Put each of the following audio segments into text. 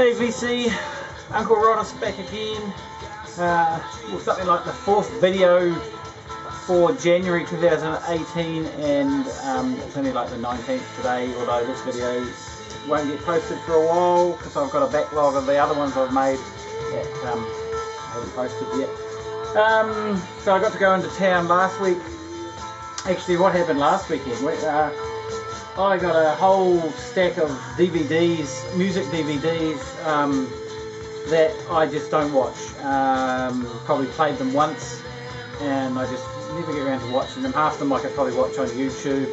Hey VC, Uncle Roddus back again with something like the fourth video for January 2018, and it's only like the 19th today, although this video won't get posted for a while because I've got a backlog of the other ones I've made that I haven't posted yet. So I got to go into town last week. Actually, what happened last weekend? I got a whole stack of DVDs, music DVDs, that I just don't watch. Probably played them once and I just never get around to watching them. Half of them I could probably watch on YouTube,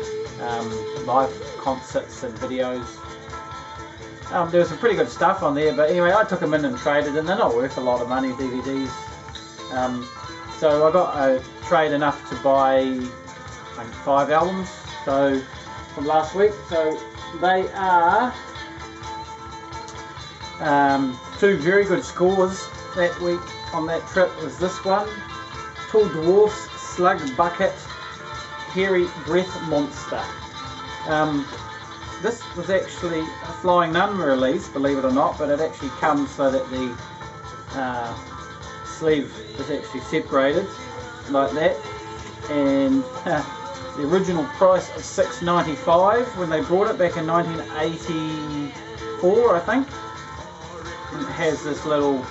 live concerts and videos. There was some pretty good stuff on there, but anyway, I took them in and traded, and they're not worth a lot of money, DVDs. So I got a trade enough to buy, I think, 5 albums. So from last week, so they are 2 very good scores that week on that trip. Was this one, Tall Dwarfs, Slug Bucket, Hairy Breath Monster. This was actually a Flying Nun release, believe it or not, but it actually comes so that the sleeve is actually separated like that, and the original price of $6.95 when they brought it back in 1984, I think. And it has this little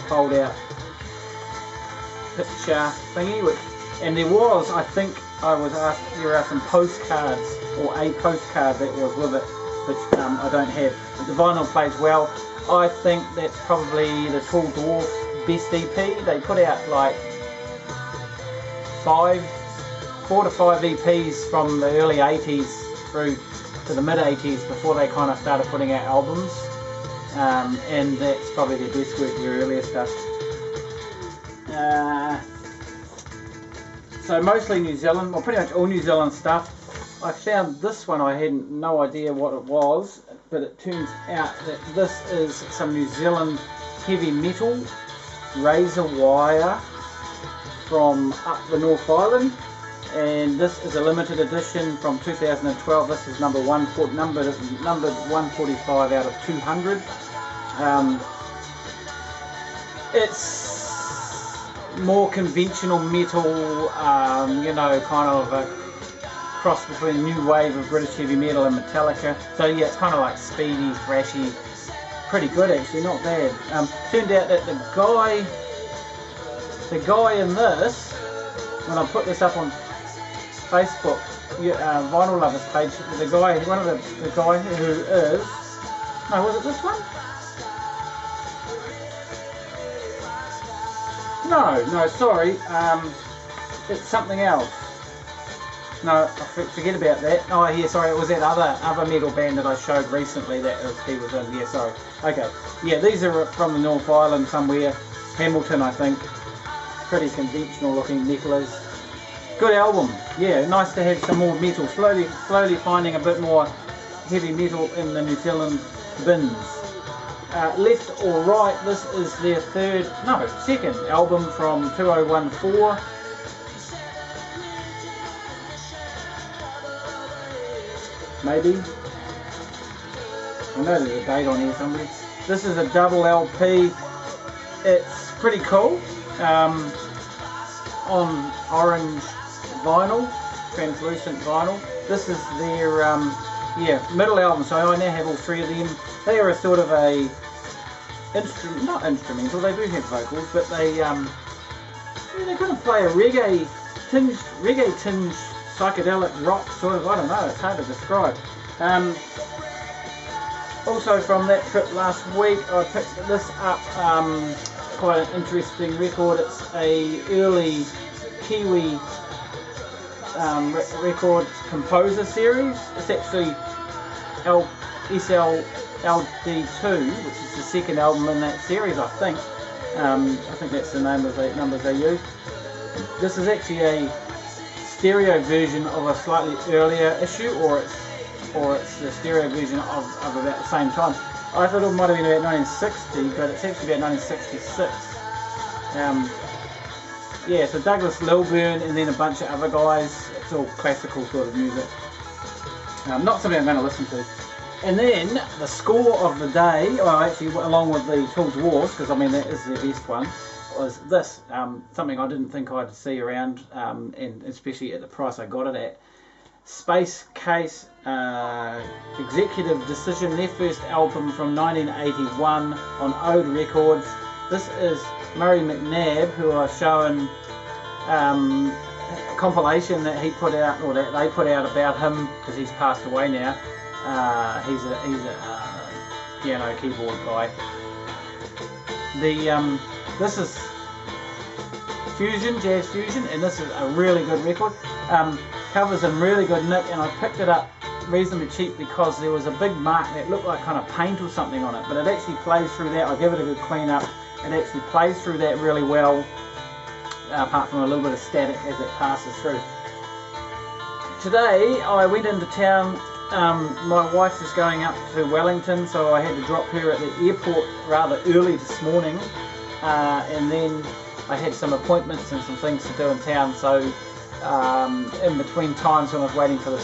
fold out picture thingy, and there was, I think I was asked, there are some postcards, or a postcard that was with it, which I don't have. But the vinyl plays well. I think that's probably the Tall Dwarfs' best EP. They put out like 4 to 5 EPs from the early 80s through to the mid 80s before they kind of started putting out albums, and that's probably their best work, their earlier stuff. So mostly New Zealand, well, pretty much all New Zealand stuff. I found this one, I had no idea what it was, but it turns out that this is some New Zealand heavy metal, razor wire from up the North Island, and this is a limited edition from 2012. This is numbered 145 out of 200. It's more conventional metal, you know, kind of a cross between a new wave of British heavy metal and Metallica. So yeah, it's kind of like speedy, thrashy, pretty good actually, not bad. Turned out that the guy in this, when I put this up on Facebook, Vinyl Lovers page, the guy, one of the guy who is, no, was it this one? No, sorry, it's something else. No, I forget about that. Oh yeah, sorry, it was that other metal band that I showed recently that he was in. Yeah, sorry. Okay, yeah, these are from the North Island somewhere, Hamilton, I think. Pretty conventional looking necklace. Good album. Yeah, nice to have some more metal. Slowly finding a bit more heavy metal in the New Zealand bins. Left or Right, this is their second album from 2014. Maybe. I know there's a date on here somewhere. This is a double LP. It's pretty cool. On orange vinyl, translucent vinyl. This is their middle album, so I now have all 3 of them. They are a sort of a not instrumental, they do have vocals, but they kind of play a reggae tinged psychedelic rock sort of, I don't know, it's hard to describe. Also from that trip last week, I picked this up, quite an interesting record. It's a early Kiwi record composer series. It's actually SLLD2, which is the second album in that series, I think. I think that's the name of the numbers they use. This is actually a stereo version of a slightly earlier issue, or it's the stereo version of about the same time. I thought it might have been about 1960, but it's actually about 1966. Yeah, so Douglas Lilburn and then a bunch of other guys. It's all classical sort of music. Not something I'm going to listen to. And then the score of the day, well actually along with the Tools Wars, because I mean that is the best one, was this, something I didn't think I'd see around, and especially at the price I got it at. Space Case Executive Decision, their first album from 1981 on Ode Records. This is Murray McNabb, who I was showing a compilation that he put out, or that they put out about him, because he's passed away now. He's a piano keyboard guy. This is fusion, jazz fusion, and this is a really good record. Covers in really good nick, and I picked it up reasonably cheap because there was a big mark that looked like kind of paint or something on it, but it actually plays through that. I give it a good clean up. It actually plays through that really well, apart from a little bit of static as it passes through. Today I went into town. My wife was going up to Wellington, so I had to drop her at the airport rather early this morning, and then I had some appointments and some things to do in town, so in between times when I was waiting for the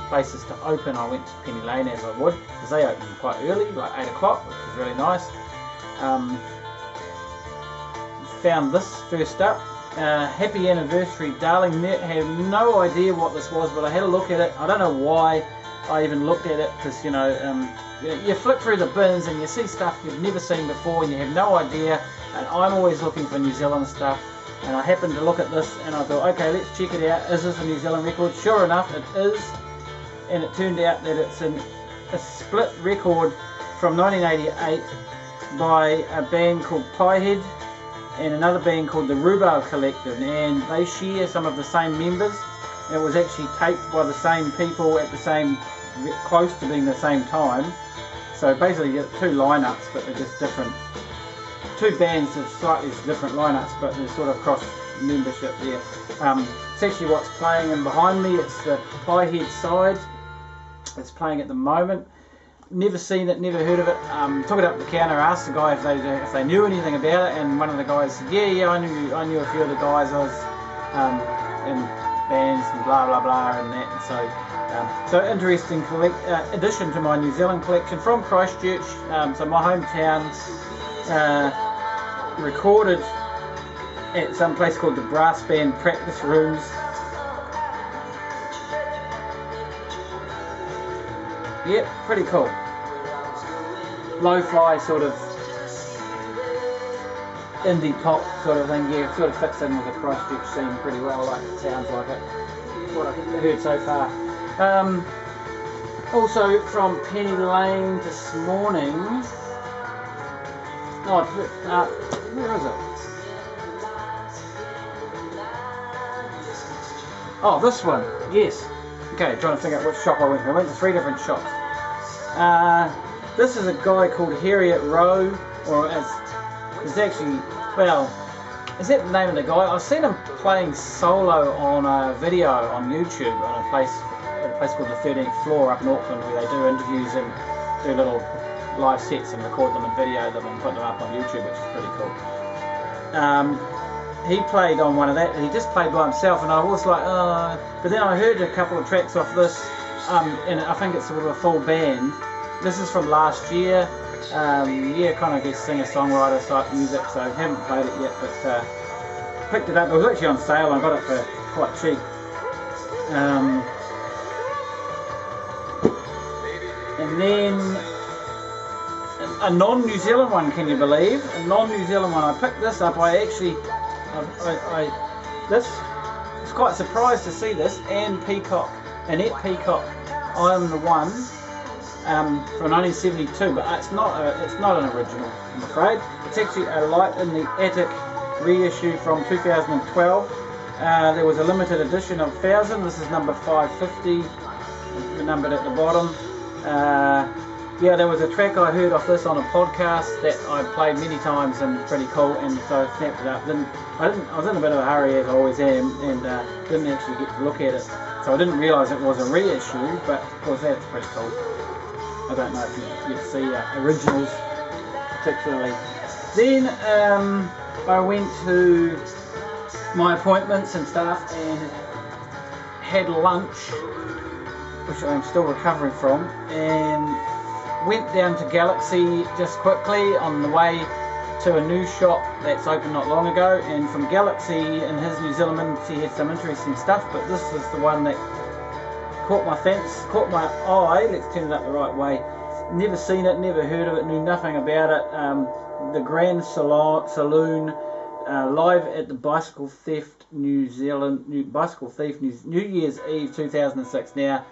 places to open, I went to Penny Lane as I would, because they open quite early, like 8 o'clock, which was really nice. Found this first up, Happy Anniversary Darling. Had no idea what this was, but I had a look at it. I don't know why I even looked at it, because you flip through the bins and you see stuff you've never seen before and you have no idea, and I'm always looking for New Zealand stuff, and I happened to look at this and I thought, okay, let's check it out. Is this a New Zealand record? Sure enough, it is, and it turned out that it's a split record from 1988 by a band called Piehead and another band called the Rhubarb Collective, and they share some of the same members. It was actually taped by the same people at the same, close to being the same time. So basically you get two lineups, but they're just different. Two bands with slightly different lineups, but there's sort of cross membership there. It's actually what's playing in behind me. It's the Piehead side. It's playing at the moment. Never seen it, never heard of it. Took it up to the counter, asked the guy if they knew anything about it, and one of the guys said, yeah, I knew a few of the guys. I was in bands and blah blah blah and that. And so interesting addition to my New Zealand collection from Christchurch, so my hometown. Recorded at some place called the Brass Band Practice Rooms. Yep, pretty cool. Lo-fi sort of indie pop sort of thing. Yeah, it sort of fits in with the Christchurch scene pretty well. Like it sounds like it. What I've heard so far. Also from Penny Lane this morning. Oh, where is it? Oh, this one. Yes. Okay, trying to figure out which shop I went to. I went to 3 different shops. This is a guy called Harriet Rowe, or it's actually, well, is that the name of the guy? I've seen him playing solo on a video on YouTube on a place called the 13th Floor up in Auckland, where they do interviews and do little live sets and record them and video them and put them up on YouTube, which is pretty cool. He played on one of that, and he just played by himself, and I was like, but then I heard a couple of tracks off this, and I think it's sort of a full band. This is from last year. Yeah, kind of guess singer-songwriter type music, so I haven't played it yet, but picked it up. It was actually on sale, and I got it for quite cheap. And then a non-New Zealand one, can you believe? A non-New Zealand one. I picked this up. This, I was quite surprised to see this. Annette Peacock, I'm the One, from 1972, but it's not an original, I'm afraid. It's actually a Light in the Attic reissue from 2012. There was a limited edition of 1000. This is number 550, numbered at the bottom. Yeah, there was a track I heard off this on a podcast that I played many times and pretty cool, and so I snapped it up. I was in a bit of a hurry, as I always am, and didn't actually get to look at it, so I didn't realise it was a reissue, but of course that's pretty cool. I don't know if you get to see originals particularly. Then I went to my appointments and stuff and had lunch which I'm still recovering from, and went down to Galaxy just quickly on the way to a new shop that's opened not long ago. And from Galaxy in his New Zealand, he had some interesting stuff, but this is the one that caught my eye. Let's turn it up the right way. Never seen it, never heard of it, knew nothing about it. The Grand Saloon, live at the Bicycle Theft New Year's Eve 2006. Now,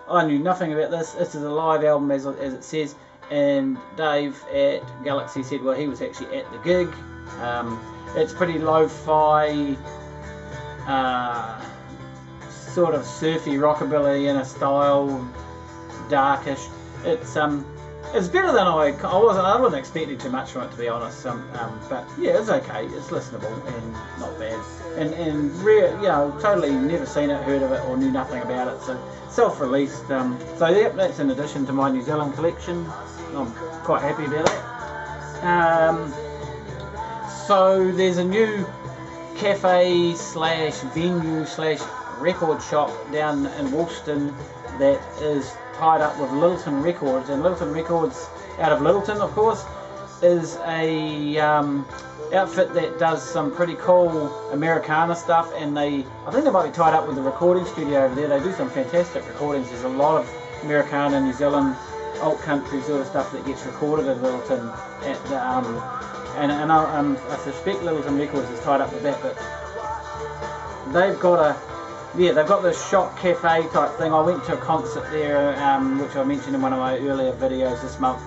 I knew nothing about this. This is a live album as it says, and Dave at Galaxy said, well, he was actually at the gig. It's pretty lo-fi, sort of surfy rockabilly in a style, darkish. It's better than I wasn't expecting too much from it, to be honest. But yeah, it's okay. It's listenable and not bad. And totally never seen it, heard of it, or knew nothing about it. So self-released. So yep, that's in addition to my New Zealand collection. I'm quite happy about that. So there's a new cafe / venue / record shop down in Woolston that is tied up with Littleton Records, and Littleton Records, out of Littleton of course, is a outfit that does some pretty cool Americana stuff, and I think they might be tied up with the recording studio over there. They do some fantastic recordings. There's a lot of Americana, New Zealand, alt country sort of stuff that gets recorded in Littleton at the, and I suspect Littleton Records is tied up with that, but they've got this shop cafe type thing. I went to a concert there, which I mentioned in one of my earlier videos this month,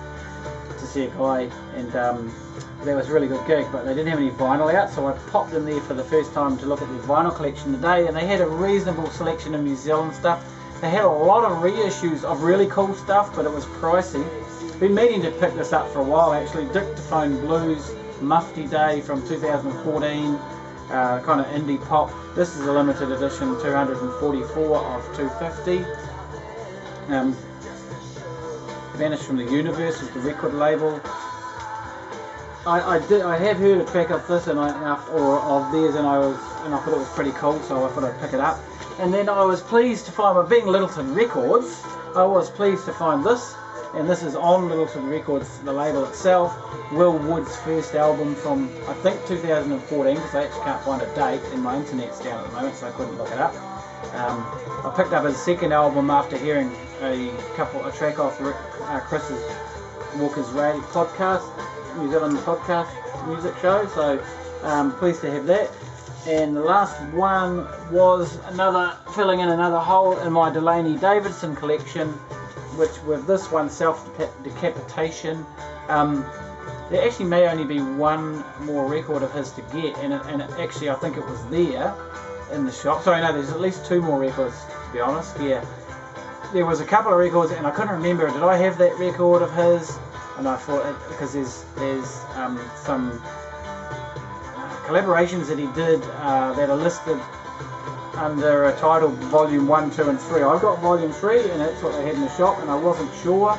to see a guy, and that was a really good gig, but they didn't have any vinyl out, so I popped in there for the first time to look at their vinyl collection today, and they had a reasonable selection of New Zealand stuff. They had a lot of reissues of really cool stuff, but it was pricey. Been meaning to pick this up for a while actually. Dictaphone Blues, Mufti Day from 2014. Kind of indie pop. This is a limited edition, 244 of 250. Vanished from the Universe is the record label. I have heard a track of this of theirs, and I thought it was pretty cool, so I thought I'd pick it up. And then I was pleased to find, being Littleton Records, I was pleased to find this, and this is on Littleton Records, the label itself. Will Wood's first album from, I think, 2014, because I actually can't find a date, and my internet's down at the moment, so I couldn't look it up. I picked up his second album after hearing a track off Chris Walker's radio podcast, New Zealand podcast music show, so pleased to have that. And the last one was filling in another hole in my Delaney Davidson collection, which with this one, Self-Decapitation. There actually may only be one more record of his to get, and actually I think it was there in the shop. Sorry, no, there's at least two more records, to be honest. Yeah, there was a couple of records, and I couldn't remember, did I have that record of his? And I thought, because there's some collaborations that he did that are listed under a title Volume 1, 2 and 3. I've got Volume 3, and that's what they had in the shop, and I wasn't sure.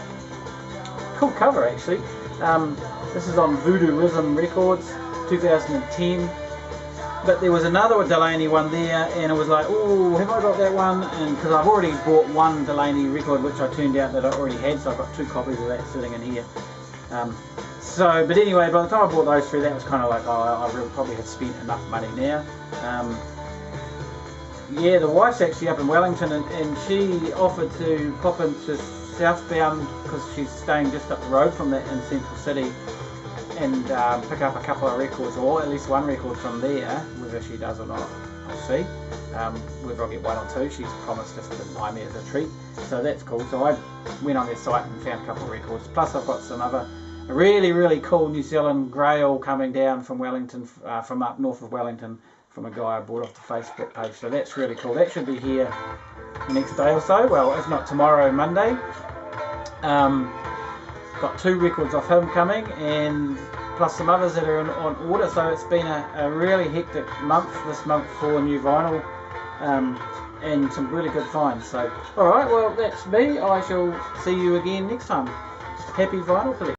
Cool cover actually. This is on Voodoo Rhythm Records, 2010. But there was another Delaney one there, and it was like, oh, have I got that one? And because I've already bought one Delaney record, which I turned out that I already had, so I've got two copies of that sitting in here. But anyway, by the time I bought those three, that was kind of like, oh, I really probably had spent enough money now. Yeah, the wife's actually up in Wellington, and she offered to pop into Southbound, because she's staying just up the road from that in Central City, and pick up a couple of records, or at least one record from there. Whether she does or not, I'll see. Whether I'll get one or two, she's promised just to buy me as a treat, so that's cool. So I went on their site and found a couple of records, plus I've got some other really cool New Zealand Grail coming down from Wellington, from up north of Wellington, from a guy I bought off the Facebook page, so that's really cool. That should be here the next day or so, well, if not tomorrow, Monday. Got two records off him coming, and plus some others that are on order, so it's been a really hectic month this month for new vinyl, and some really good finds. So alright, well, that's me. I shall see you again next time. Happy vinyl collection.